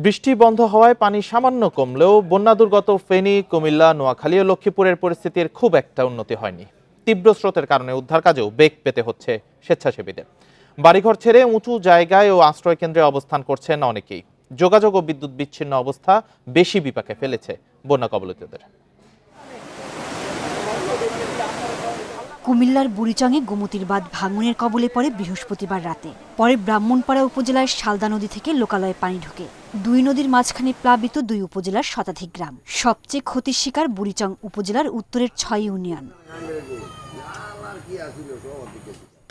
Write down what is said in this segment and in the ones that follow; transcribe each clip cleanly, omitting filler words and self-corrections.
বৃষ্টি বন্ধ হওয়ায় পানি সামান্য কমলেও বন্যা দুর্গত ফেনী, কুমিল্লা, নোয়াখালী ও লক্ষ্মীপুরের পরিস্থিতির খুব একটা উন্নতি হয়নি। তীব্র স্রোতের কারণে উদ্ধার কাজেও বেগ পেতে হচ্ছে স্বেচ্ছাসেবীদের। বাড়িঘর ছেড়ে উঁচু জায়গায় ও আশ্রয় কেন্দ্রে অবস্থান করছেন অনেকেই। যোগাযোগ ও বিদ্যুৎ বিচ্ছিন্ন অবস্থা বেশি বিপাকে ফেলেছে বন্যা কবলিতদের। কুমিল্লার বুড়িচংয়ে গোমতীর বাঁধ ভাঙনের কবলে পড়ে বৃহস্পতিবার রাতে। পরে ব্রাহ্মণপাড়া উপজেলার শালদা নদী থেকে লোকালয়ে পানি ঢোকে। দুই নদীর মাঝখানে প্লাবিত দুই উপজেলার শতাধিক গ্রাম। সবচেয়ে ক্ষতির শিকার বুড়িচং উপজেলার উত্তরের ৬ ইউনিয়ন।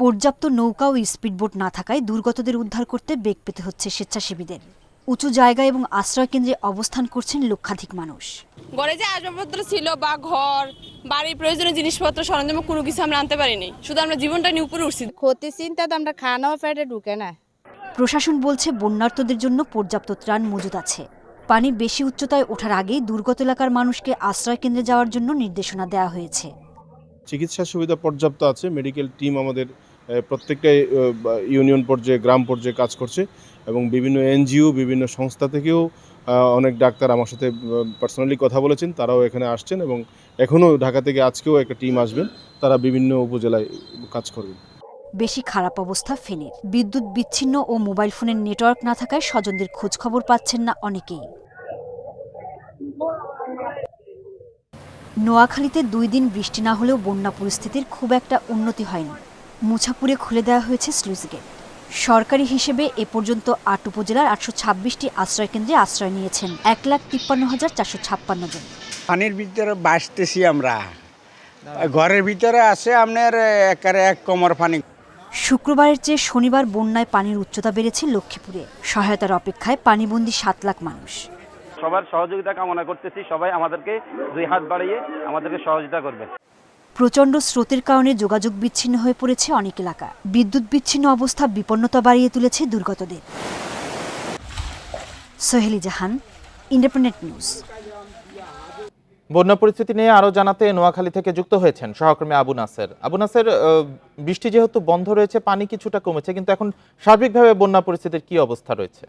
পর্যাপ্ত নৌকা ও স্পিডবোট না থাকায় দুর্গতদের উদ্ধার করতে বেগ পেতে হচ্ছে স্বেচ্ছাসেবীদের। উঁচু জায়গা এবং আশ্রয় কেন্দ্রে অবস্থান করছেন লক্ষাধিক মানুষ। ঘরে যে আসবাবপত্র ছিল বা ঘর বাড়ির প্রয়োজনীয় জিনিসপত্র সরঞ্জাম কোনো কিছু আমরা আনতে পারিনি, শুধু আমরা জীবনটা নিয়ে উপরে উঠছি। ক্ষতি চিন্তাতে আমরা খানাও পেটে ঢুকে না। প্রশাসন বলছে বন্যার্তদের জন্য পর্যাপ্ত ত্রাণ মজুদ আছে। পানি বেশি উচ্চতায় ওঠার আগেই দুর্গত এলাকার মানুষকে আশ্রয় কেন্দ্রে যাওয়ার জন্য নির্দেশনা দেওয়া হয়েছে। চিকিৎসা সুবিধা পর্যাপ্ত আছে। মেডিকেল টিম আমাদের প্রত্যেকটা ইউনিয়ন পর্যায়ে, গ্রাম পর্যায়ে কাজ করছে এবং বিভিন্ন এনজিও, বিভিন্ন সংস্থা থেকেও অনেক ডাক্তার আমার সাথে পার্সোনালি কথা বলেছেন, তারাও এখানে আসছেন এবং এখনও ঢাকা থেকে আজকেও একটা টিম আসবেন, তারা বিভিন্ন উপজেলায় কাজ করবেন। বেশি খারাপ অবস্থা ফেনীর। বিদ্যুৎ বিচ্ছিন্ন ও মোবাইল ফোনের নেটওয়ার্ক না থাকায় স্বজনদের খোঁজ খবর পাচ্ছেন না অনেকেই। নোয়াখালীতে ২ দিন বৃষ্টি না হলেও বন্যা পরিস্থিতির খুব একটা উন্নতি হয়নি। মুছাপুরে খুলে দেওয়া হয়েছে স্লুইস গেট। সরকারি হিসেবে এ পর্যন্ত ৮ উপজেলার ৮২৬টি আশ্রয় কেন্দ্রে আশ্রয় নিয়েছেন ১,৫৩,৪৫৬ জন। পানির ভিতরে বাঁচতেছি আমরা, ঘরের ভিতরে আছে আপনার একেবারে ১ কোমর পানি। শুক্রবারের চেয়ে শনিবার বন্যায় পানির উচ্চতা বেড়েছে লক্ষ্মীপুরে। সহায়তার অপেক্ষায় পানিবন্দী ৭ লাখ মানুষ। সবার সহযোগিতা কামনা করতেছি, সবাই আমাদেরকে ২ হাত বাড়িয়ে আমাদেরকে সহযোগিতা করবে। প্রচণ্ড স্রোতের কারণে যোগাযোগ বিচ্ছিন্ন হয়ে পড়েছে অনেক এলাকা। বিদ্যুৎ বিচ্ছিন্ন অবস্থা বিপন্নতা বাড়িয়ে তুলেছে দুর্গতদের। সোহেলি জাহান, ইন্ডিপেন্ডেন্ট নিউজ। বন্যা পরিস্থিতি নিয়ে আরো জানাতে নোয়াখালী থেকে যুক্ত হয়েছেন সহকর্মী আবু নাসের। আবু নাসের, বৃষ্টি যেহেতু বন্ধ রয়েছে, পানি কিছুটা কমেছে, কিন্তু এখন সার্বিকভাবে বন্যা পরিস্থিতির কি অবস্থা রয়েছে?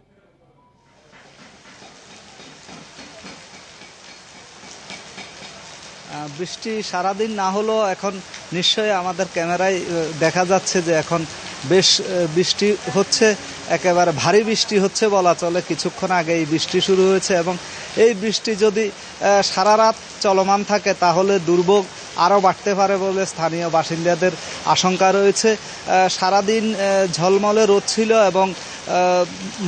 বৃষ্টি সারাদিন না হলেও এখন নিশ্চয়ই আমাদের ক্যামেরায় দেখা যাচ্ছে যে এখন বেশ বৃষ্টি হচ্ছে, একেবারে ভারী বৃষ্টি হচ্ছে বলা চলে। কিছুক্ষণ আগে এই বৃষ্টি শুরু হয়েছে এবং এই বৃষ্টি যদি সারা রাত চলমান থাকে তাহলে দুর্ভোগ আরও বাড়তে পারে বলে স্থানীয় বাসিন্দাদের আশঙ্কা রয়েছে। সারাদিন ঝলমলে রোদ ছিল এবং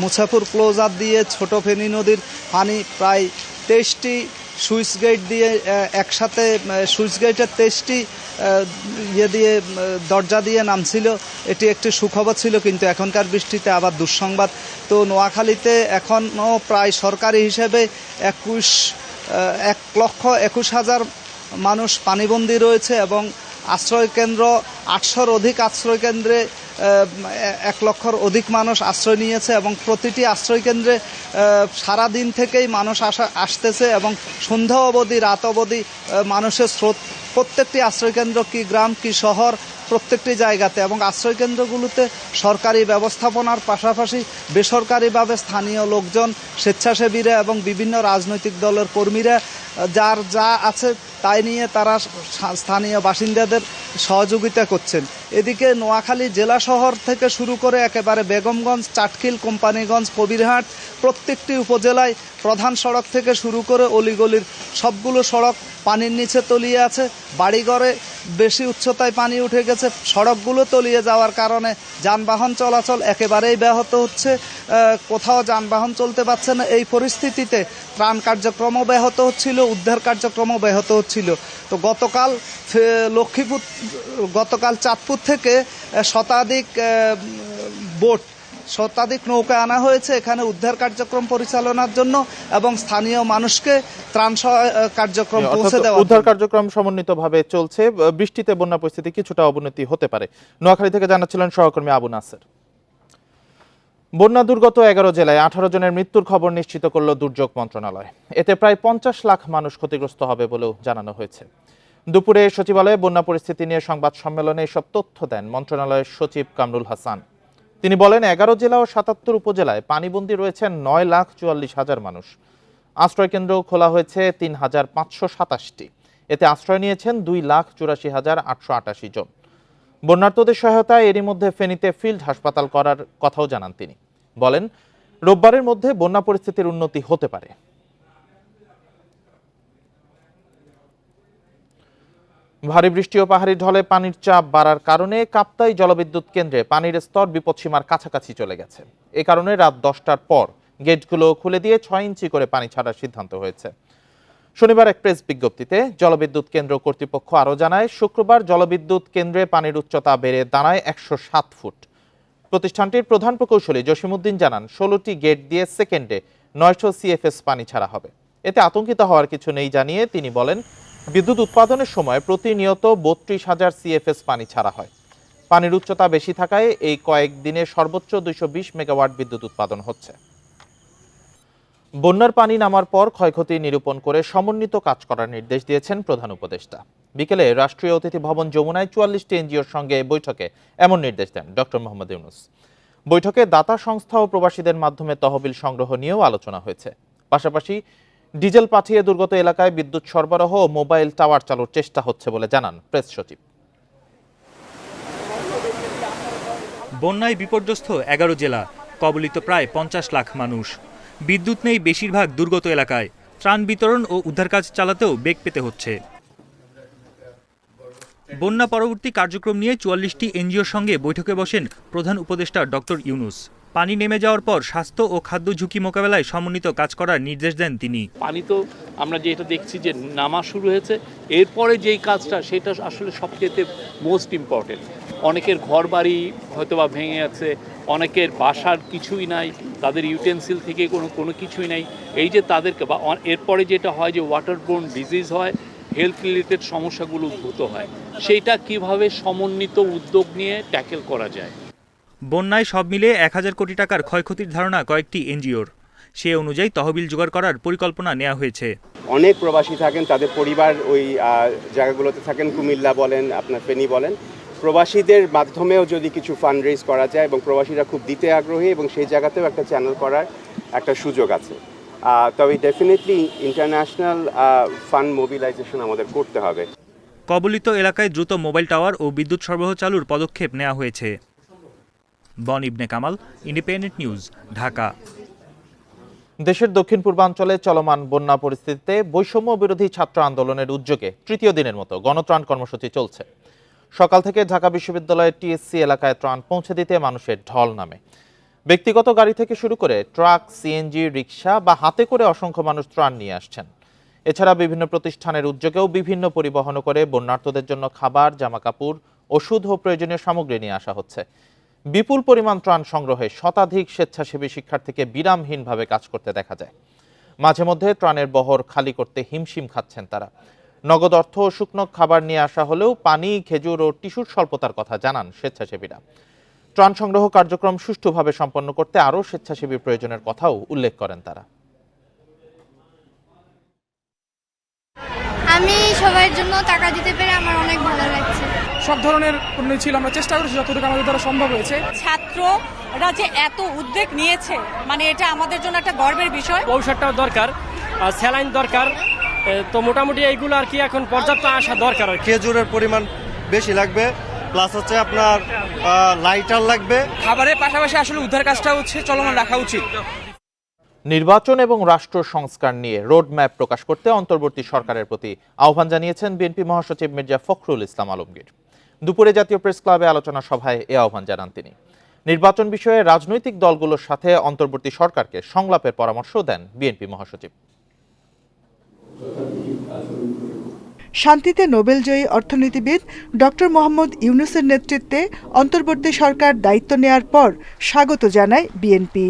মুছাপুর ক্লোজার দিয়ে ছোট ফেনী নদীর পানি প্রায় ২৩টি সুইচ গেট দিয়ে একসাথে, সুইচ গেটের ২৩টি দিয়ে দরজা দিয়ে নামছিল। এটি একটি সুখবর ছিল, কিন্তু এখনকার বৃষ্টিতে আবার দুঃসংবাদ। তো নোয়াখালীতে এখনও প্রায় সরকারি হিসেবে ১,২১,০০০ মানুষ পানিবন্দী রয়েছে এবং আশ্রয় কেন্দ্র ৮০০-র অধিক আশ্রয় কেন্দ্রে ১ লক্ষর অধিক মানুষ আশ্রয় নিয়েছে এবং প্রতিটি আশ্রয় কেন্দ্রে সারাদিন থেকেই মানুষ আসতেছে এবং সন্ধ্যা অবধি, রাত অবধি মানুষের স্রোত প্রত্যেকটি আশ্রয়কেন্দ্র, কি গ্রাম কি শহর, প্রত্যেকটি জায়গাতে। এবং আশ্রয়কেন্দ্রগুলোতে সরকারি ব্যবস্থাপনার পাশাপাশি বেসরকারিভাবে স্থানীয় লোকজন, স্বেচ্ছাসেবীরা এবং বিভিন্ন রাজনৈতিক দলের কর্মীরা যার যা আছে তাই নিয়ে তারা স্থানীয় বাসিন্দাদের সহযোগিতা করছেন। এদিকে নোয়াখালী জেলা শহর থেকে শুরু করে একেবারে বেগমগঞ্জ, চাটখিল, কোম্পানিগঞ্জ, কবিরহাট প্রত্যেকটি উপজেলায় প্রধান সড়ক থেকে শুরু করে অলিগলির সবগুলো সড়ক পানির নিচে তলিয়ে আছে। বাড়িঘরে বেশি উচ্চতায় পানি উঠে গেছে। সড়কগুলো তলিয়ে যাওয়ার কারণে যানবাহন চলাচল একেবারেই ব্যাহত হচ্ছে, কোথাও যানবাহন চলতে পারছে না। এই পরিস্থিতিতে ত্রাণ কার্যক্রমও ব্যাহত হচ্ছিল, উদ্ধার কার্যক্রমও ব্যাহত হচ্ছিল। তো গতকাল চাঁদপুর থেকে শতাধিক নৌকা আনা হয়েছে এখানে উদ্ধার কার্যক্রম পরিচালনার জন্য এবং স্থানীয় মানুষকে ত্রাণ কার্যক্রম পৌঁছে দেওয়া। উদ্ধার কার্যক্রম সমন্বিতভাবে চলছে। বৃষ্টিতে বন্যা পরিস্থিতি কিছুটা অবনতি হতে পারে। নোয়াখালী থেকে জানাচ্ছিলেন সহকর্মী আবু নাসের। বন্যা দুর্গত ১১ জেলায় ১৮ জনের মৃত্যুর খবর নিশ্চিত করল দুর্যোগ মন্ত্রণালয়। এতে প্রায় ৫০ লাখ মানুষ ক্ষতিগ্রস্ত হবে বলেও জানানো হয়েছে। দুপুরে সচিবালয়ে বন্যা পরিস্থিতি নিয়ে সংবাদ সম্মেলনে এসব তথ্য দেন মন্ত্রণালয়ের সচিব কামরুল হাসান। তিনি বলেন 11 জেলা ও 77 উপজেলায় পানিবন্দী রয়েছেন 9,44,000 মানুষ। আশ্রয়কেন্দ্র খোলা হয়েছে 3,527টি। এতে আশ্রয় নিয়েছেন 2,84,888 জন। বন্যার্তদের সহায়তায় এরই মধ্যে ফেনীতে ফিল্ড হাসপাতাল করার কথাও জানান তিনি। বলেন, রোববারের মধ্যে বন্যা পরিস্থিতির উন্নতি হতে পারে। ভারী বৃষ্টি ও পাহাড়ি ঢলে পানির চাপ বাড়ার কারণে কাপ্তাই জলবিদ্যুৎ কেন্দ্রে পানির স্তর বিপদসীমার কাছাকাছি চলে গেছে। এ কারণে রাত 10টার পর গেটগুলো খুলে দিয়ে 6 ইঞ্চি করে পানি ছাড়ার সিদ্ধান্ত হয়েছে। শনিবার এক প্রেস বিজ্ঞপ্তিতে জলবিদ্যুৎ কেন্দ্র কর্তৃপক্ষ আরও জানায়, শুক্রবার জলবিদ্যুৎ কেন্দ্রে পানির উচ্চতা বেড়ে দাঁড়ায় 107 ফুট। প্রতিষ্ঠানটির প্রধান প্রকৌশলী জসিমউদ্দিন জানান, 16টি গেট দিয়ে সেকেন্ডে 900 CFS পানি ছাড়া হবে। এতে আতঙ্কিত হওয়ার কিছু নেই জানিয়ে তিনি বলেন, বিদ্যুৎ উৎপাদনের সময় প্রতিনিয়ত 32,000 CFS পানি ছাড়া হয়। পানির উচ্চতা বেশি থাকায় এই কয়েকদিনে সর্বোচ্চ 220 মেগাওয়াট বিদ্যুৎ উৎপাদন হচ্ছে। বন্যার পানি নামার পর ক্ষয়ক্ষতি নিরূপণ করে সমন্বিত কাজ করার নির্দেশ দিয়েছেন প্রধান উপদেষ্টা। বিকেলে রাষ্ট্রীয় অতিথি ভবন যমুনায় 44টি এনজিওর সঙ্গে বৈঠকে এমন নির্দেশ দেন ডক্টর মোহাম্মদ ইউনূস। বৈঠকে দাতা সংস্থা ও প্রবাসীদের মাধ্যমে তহবিল সংগ্রহ নিয়েও আলোচনা হয়েছে। পাশাপাশি ডিজেল পাঠিয়ে দুর্গত এলাকায় বিদ্যুৎ সরবরাহ ও মোবাইল টাওয়ার চালুর চেষ্টা হচ্ছে বলে জানান প্রেস সচিব। বন্যায় বিপর্যস্ত 11 জেলা, কবলিত প্রায় 50 লাখ মানুষ। বিদ্যুৎ নেই বেশিরভাগ দুর্গত এলাকায়। ত্রাণ বিতরণ ও উদ্ধার কাজ চালাতেও বেগ পেতে হচ্ছে। বন্যা পরবর্তী কার্যক্রম নিয়ে 44টি এনজিওর সঙ্গে বৈঠকে বসেন প্রধান উপদেষ্টা ডক্টর ইউনূস। পানি নেমে যাওয়ার পর স্বাস্থ্য ও খাদ্য ঝুঁকি মোকাবেলায় সমন্বিত কাজ করার নির্দেশ দেন তিনি। পানি তো আমরা যেটা দেখছি যে নামা শুরু হয়েছে, এরপরে যেই কাজটা সেটা আসলে সবচেয়ে মোস্ট ইম্পর্টেন্ট। অনেকের ঘর বাড়ি হয়তোবা ভেঙে আছে, অনেকের বাসার কিছুই নাই, তাদের ইউটেন্সিল থেকে কোনো কিছুই নাই। এই যে তাদেরকে বা এরপরে যেটা হয় যে ওয়াটারবোর্ন ডিজিজ হয়, হেলথ রিলেটেড সমস্যাগুলো উদ্ভূত হয়, সেইটা কিভাবে সমন্বিত উদ্যোগ নিয়ে ট্যাকেল করা যায়। বন্যায় সব মিলিয়ে 1000 কোটি টাকার ক্ষয়ক্ষতির ধারণা কয়েকটি এনজিওর। সে অনুযায়ী তহবিল জোগাড় করার পরিকল্পনা নেওয়া হয়েছে। অনেক প্রবাসী থাকেন, তাদের পরিবার ওই জায়গাগুলোতে থাকেন, কুমিল্লা বলেন, আপনার ফেনী বলেন। প্রবাসীদের মাধ্যমেও যদি কিছু ফান্ড রেজ করা যায় এবং প্রবাসীরা খুব দিতে আগ্রহী এবং সেই জায়গাতেও একটা চ্যানেল করার একটা সুযোগ আছে। তবে ডেফিনেটলি ইন্টারন্যাশনাল ফান্ড মোবিলাইজেশন আমাদের করতে হবে। কবলিত এলাকায় দ্রুত মোবাইল টাওয়ার ও বিদ্যুৎ সরবরাহ চালুর পদক্ষেপ নেওয়া হয়েছে। বন ইবনে কামাল, ইন্ডিপেন্ডেন্ট নিউজ, ঢাকা। দেশের দক্ষিণ পূর্বাঞ্চলে চলমান বন্যা পরিস্থিতিতে বৈষম্য বিরোধী ছাত্র আন্দোলনের উদ্যোগে তৃতীয় দিনের মতো গণত্রাণ কর্মসূচি চলছে। সকাল থেকে ঢাকা বিশ্ববিদ্যালয়ের টিএসসি এলাকায় ত্রাণ পৌঁছে দিতে মানুষের ঢল নামে। ব্যক্তিগত গাড়ি থেকে শুরু করে ট্রাক, সিএনজি, রিকশা বা হাতে করে অসংখ্য মানুষ ত্রাণ নিয়ে আসছেন। এছাড়া বিভিন্ন প্রতিষ্ঠানের উদ্যোগেও বিভিন্ন পরিবহন করে বন্যার্তদের জন্য খাবার, জামাকাপড়, ওষুধ ও প্রয়োজনীয় সামগ্রী নিয়ে আসা হচ্ছে। বিপুল পরিমাণ ত্রাণ সংগ্রহে শতাধিক স্বেচ্ছাসেবী শিক্ষার্থীকে বিরামহীনভাবে কাজ করতে দেখা যায়। মাঝে মধ্যে ত্রাণের বহর খালি করতে হিমশিম খাচ্ছেন তারা। নগদ অর্থ ও শুকনো খাবার নিয়ে আসা হলেও পানি, খেজুর ও টিস্যুর স্বল্পতার কথা জানান স্বেচ্ছাসেবীরা। ত্রাণ সংগ্রহ কার্যক্রম সুষ্ঠুভাবে সম্পন্ন করতে আরও স্বেচ্ছাসেবী প্রয়োজনের কথাও উল্লেখ করেন তারা। আমি সবার জন্য টাকা দিতে পেরে আমার অনেক ভালো লাগছে। সব ধরনের উন্নয়ন ছিল, আমরা চেষ্টা করেছি যতটুকু আমাদের দ্বারা সম্ভব হয়েছে। ছাত্ররা যে এত উদ্যোগ নিয়েছে, মানে এটা আমাদের জন্য একটা গর্বের বিষয়। ঔষধটাও দরকার, স্যালাইন দরকার, তো মোটামুটি এইগুলো আর কি এখন পর্যাপ্ত আসা দরকার। খেজুরের পরিমাণ বেশি লাগবে, প্লাস হচ্ছে আপনার লাইটার লাগবে। খাবারের পাশাপাশি আসলে উদ্ধার কাজটা হচ্ছে চলমান রাখা উচিত। নির্বাচন এবং রাষ্ট্র সংস্কার নিয়ে রোডম্যাপ প্রকাশ করতে অন্তর্বর্তী সরকারের প্রতি আহ্বান জানিয়েছেন বিএনপি মহাসচিব মির্জা ফখরুল ইসলাম আলমগীর। দুপুরে জাতীয় প্রেস ক্লাবে আলোচনা সভায় এ আহ্বান জানান তিনি। নির্বাচন বিষয়ে রাজনৈতিক দলগুলোর সাথে অন্তর্বর্তী সরকারকে সংলাপের পরামর্শ দেন বিএনপি মহাসচিব। শান্তিতে নোবেলজয়ী অর্থনীতিবিদ ডক্টর মোহাম্মদ ইউনূসের নেতৃত্বে অন্তর্বর্তী সরকার দায়িত্ব নেয়ার পর স্বাগত জানায় বিএনপি।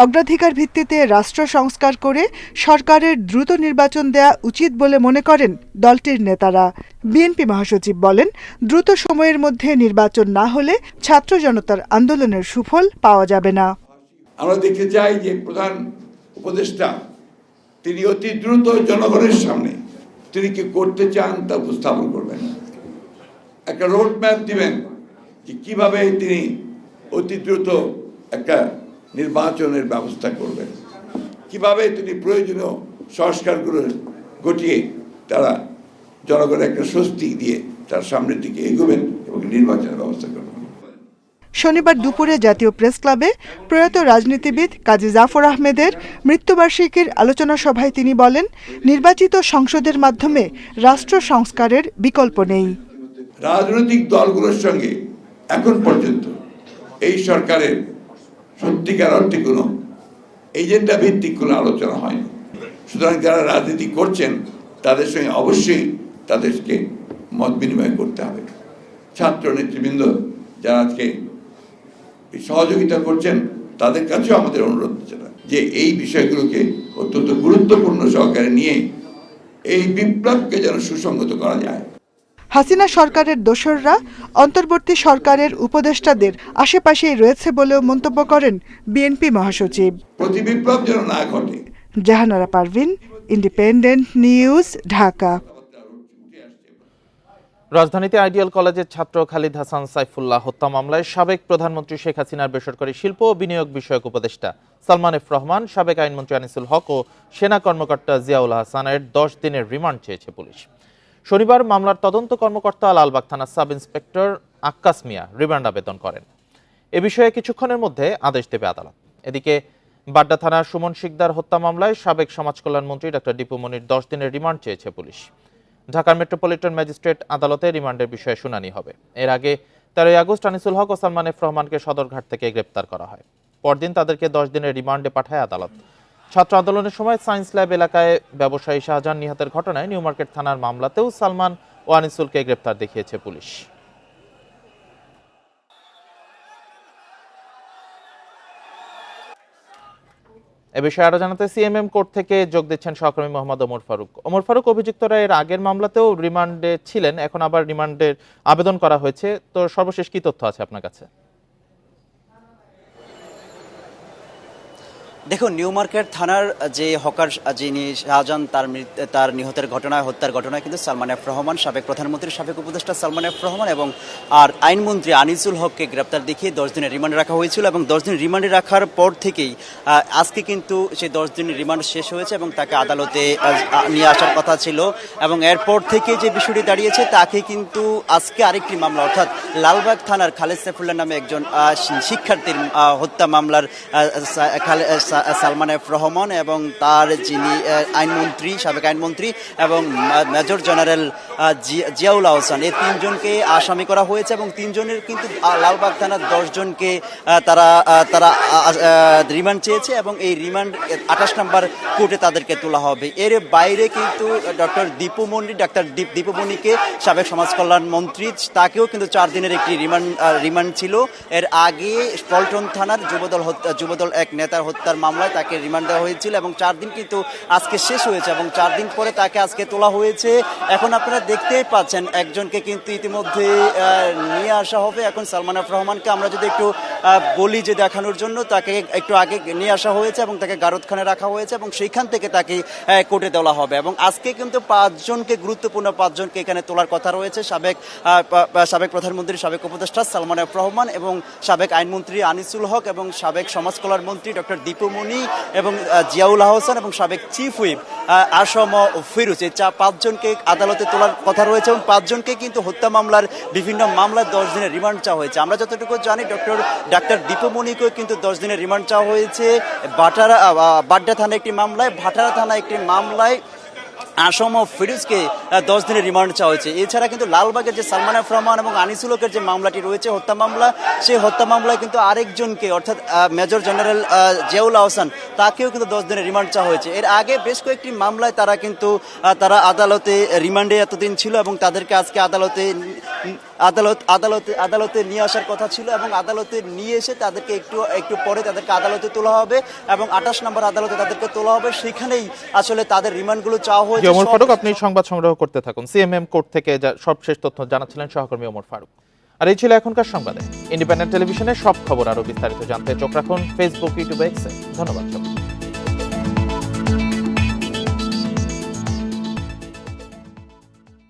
অগ্রাধিকার ভিত্তিতে রাষ্ট্র সংস্কার করে সরকারের দ্রুত নির্বাচন দেয়া উচিত বলে মনে করেন দলটির নেতারা। বিএনপি মহাসচিব বলেন, দ্রুত সময়ের মধ্যে নির্বাচন না হলে ছাত্র জনতার আন্দোলনের সুফল পাওয়া যাবে না। আমরা দেখতে চাই যে প্রধান উপদেষ্টা তিনি অতি দ্রুত জনগণের সামনে তিনি কি করতে চান তা উপস্থাপন করবেন, একটা রোড ম্যাপ দিবেন যে কিভাবে তিনি অতি দ্রুত একটা নির্বাচনের ব্যবস্থা করবেন, কিভাবে তিনি প্রয়োজনীয় সংস্কারগুলো ঘটিয়ে তারা জনগণের একটা স্বস্তি দিয়ে তার সামনের দিকে এগোবেন এবং নির্বাচনের ব্যবস্থা করবেন। শনিবার দুপুরে জাতীয় প্রেস ক্লাবে প্রয়াত রাজনীতিবিদ কাজী জাফর আহমেদের মৃত্যুবার্ষিকীর আলোচনা সভায় তিনি বলেন, নির্বাচিত সংসদের মাধ্যমে রাষ্ট্র সংস্কারের বিকল্প নেই। রাজনৈতিক দলগুলোর সঙ্গে এখন পর্যন্ত এই সরকারের সত্যিকার অর্থে কোনো এজেন্ডা ভিত্তিক কোনো আলোচনা হয়নি। সুতরাং যারা রাজনীতি করছেন তাদের সঙ্গে অবশ্যই তাদেরকে মত বিনিময় করতে হবে। ছাত্র নেতৃবৃন্দ যারা আজকে সহযোগিতা করছেন তাদের কাছেও আমাদের অনুরোধ যে এই বিষয়গুলোকে অত্যন্ত গুরুত্বপূর্ণ সহকারে নিয়ে এই বিপ্লবকে যেন সুসংগত করা যায়। হাসিনা সরকারের দোসররা অন্তর্বর্তী সরকারের উপদেষ্টাদের আশেপাশেই রয়েছে বলেও মন্তব্য করেন বিএনপি মহাসচিব। প্রতি বিপ্লব যেন না ঘটে। Jahanara Parvin, Independent News, Dhaka. রাজধানীতে আইডিয়াল কলেজের ছাত্র খালিদ হাসান সাইফুল্লাহ হত্যা মামলায় সাবেক প্রধানমন্ত্রী শেখ হাসিনার বেসরকারি শিল্প ও বিনিয়োগ বিষয়ক উপদেষ্টা সালমান এফ রহমান, সাবেক আইনমন্ত্রী আনিসুল হক ও সেনা কর্মকর্তা জিয়াউল হাসানের 10 দিনের রিমান্ড চেয়েছে পুলিশ। শনিবার মামলার তদন্ত কর্মকর্তা লালবাগ থানার সাব ইন্সপেক্টর আক্কাস মিয়া রিমান্ড আবেদন করেন। এ বিষয়ে কিছুক্ষণের মধ্যে আদেশ দেবে আদালত। এদিকে বাড্ডা থানার সুমন শিকদার হত্যা মামলায় সাবেক সমাজ কল্যাণ মন্ত্রী ডক্টর দীপু মনির 10 দিনের রিমান্ড চেয়েছে পুলিশ। ঢাকার মেট্রোপলিটন ম্যাজিস্ট্রেট আদালতে রিমান্ডের বিষয়ে শুনানি হবে। এর আগে 13 আগস্ট আনিসুল হক ও সালমান এফ রহমানকে সদরঘাট থেকে গ্রেপ্তার করা হয়। পরদিন তাদেরকে 10 দিনের রিমান্ডে পাঠায় আদালত। ছাত্র আন্দোলনের সময় সায়েন্স ল্যাব এলাকায় ব্যবসায়ী শাহজাহান নিহতের ঘটনায় নিউ মার্কেট থানার মামলাতেও সালমান ও আনিসুলকে গ্রেপ্তার দেখিয়েছে পুলিশ। এ বিষয়ে আরো জানাতে সিএমএম কোর্ট থেকে যোগ দিচ্ছেন সহকর্মী মোহাম্মদ ওমর ফারুক। ওমর ফারুক, অভিযুক্তরা এর আগের মামলাতেও রিমান্ডে ছিলেন, এখন আবার রিমান্ডের আবেদন করা হয়েছে, তো সর্বশেষ কি তথ্য আছে আপনার কাছে? দেখুন, নিউ মার্কেট থানার যে হকার যিনি শাহজাহান তার নিহতের ঘটনায়, হত্যার ঘটনায় কিন্তু সালমান এফ রহমান, সাবেক প্রধানমন্ত্রী, সাবেক উপদেষ্টা সালমান এফ রহমান এবং আর আইনমন্ত্রী আনিসুল হককে গ্রেপ্তার দেখিয়ে 10 দিনের রিমান্ডে রাখা হয়েছিল এবং 10 দিন রিমান্ডে রাখার পর থেকেই আজকে কিন্তু সেই 10 দিনের রিমান্ড শেষ হয়েছে এবং তাকে আদালতে নিয়ে আসার কথা ছিল এবং এরপর থেকে যে বিষয়টি দাঁড়িয়েছে তাকে কিন্তু আজকে আরেকটি মামলা, অর্থাৎ লালবাগ থানার খালেদ সাইফুল্লাহ নামে একজন শিক্ষার্থীর হত্যা মামলার সালমান এফ রহমান এবং তার যিনি আইনমন্ত্রী, সাবেক আইনমন্ত্রী এবং মেজর জেনারেল জিয়াউল হাসান, এই 3 জনকে আসামি করা হয়েছে এবং 3 জনের কিন্তু লালবাগ থানার 10 জনকে তারা রিমান্ড চেয়েছে এবং এই রিমান্ড 28 নম্বর কোর্টে তাদেরকে তোলা হবে। এর বাইরে কিন্তু ডাক্তার দীপু মনিকে, সাবেক সমাজ কল্যাণ মন্ত্রী, তাকেও কিন্তু 4 দিনের একটি রিমান্ড ছিল। এর আগে পল্টন থানার যুবদল এক নেতার হত্যার মামলায় তাকে রিমান্ড দেওয়া হয়েছিল এবং 4 দিন কিন্তু আজকে শেষ হয়েছে এবং 4 দিন পরে তাকে আজকে তোলা হয়েছে। এখন আপনারা দেখতেই পাচ্ছেন একজনকে কিন্তু ইতিমধ্যে নিয়ে আসা হবে। এখন সালমান এফ রহমানকে আমরা যদি একটু বলি যে দেখানোর জন্য, তাকে একটু আগে নিয়ে আসা হয়েছে এবং তাকে গারদখানে রাখা হয়েছে এবং সেইখান থেকে তাকে কোর্টে তোলা হবে এবং আজকে কিন্তু 5 জনকে, গুরুত্বপূর্ণ 5 জনকে এখানে তোলার কথা রয়েছে। সাবেক প্রধানমন্ত্রী, সাবেক উপদেষ্টা সালমান এফ রহমান এবং সাবেক আইনমন্ত্রী আনিসুল হক এবং সাবেক সমাজ কল্যাণ মন্ত্রী ডক্টর দীপু মনি এবং জিয়াউল হাসান এবং সাবেক চিফ হুইপ আসম ফিরোজ, এই 5 জনকে আদালতে তোলার কথা রয়েছে এবং 5 জনকে কিন্তু হত্যা মামলার বিভিন্ন মামলায় 10 দিনের রিমান্ড চাওয়া হয়েছে। আমরা যতটুকু জানি ডাক্তার দীপু মনিকেও কিন্তু 10 দিনের রিমান্ড চাওয়া হয়েছে বাড্ডা থানায় একটি মামলায়, ভাটারা থানায় একটি মামলায় আসম ফিরোজকে 10 দিনের রিমান্ড চাওয়া হয়েছে। এছাড়া কিন্তু লালবাগের যে সালমান এফ রহমান এবং আনিসুল হকের যে মামলাটি রয়েছে হত্যা মামলা, সেই হত্যা মামলায় কিন্তু আরেকজনকে, অর্থাৎ মেজর জেনারেল জিয়াউল হাসান, তাকেও কিন্তু 10 দিনের রিমান্ড চাওয়া হয়েছে। এর আগে বেশ কয়েকটি মামলায় তারা আদালতে রিমান্ডে এতদিন ছিল এবং তাদেরকে আজকে আদালতে নিয়ে আসার কথা ছিল এবং আদালতে নিয়ে এসে তাদেরকে একটু পরে তাদেরকে আদালতে তোলা হবে এবং 28 নম্বর আদালতে তাদেরকে তোলা হবে। সেখানেই আসলে তাদের রিমান্ডগুলো চাওয়া হয়েছে। ওমর ফারুক, আপনি সংবাদ সংগ্রহ করতে থাকুন। সিএমএম কোর্ট থেকে সবশেষ তথ্য জানাচ্ছিলেন সহকর্মী ওমর ফারুক। আর এই ছিল এখনকার সংবাদে। ইন্ডিপেন্ডেন্ট টেলিভিশনের সব খবর আরো বিস্তারিত জানতে চোখ রাখুন ফেসবুক, ইউটিউব, এক্সে। ধন্যবাদ।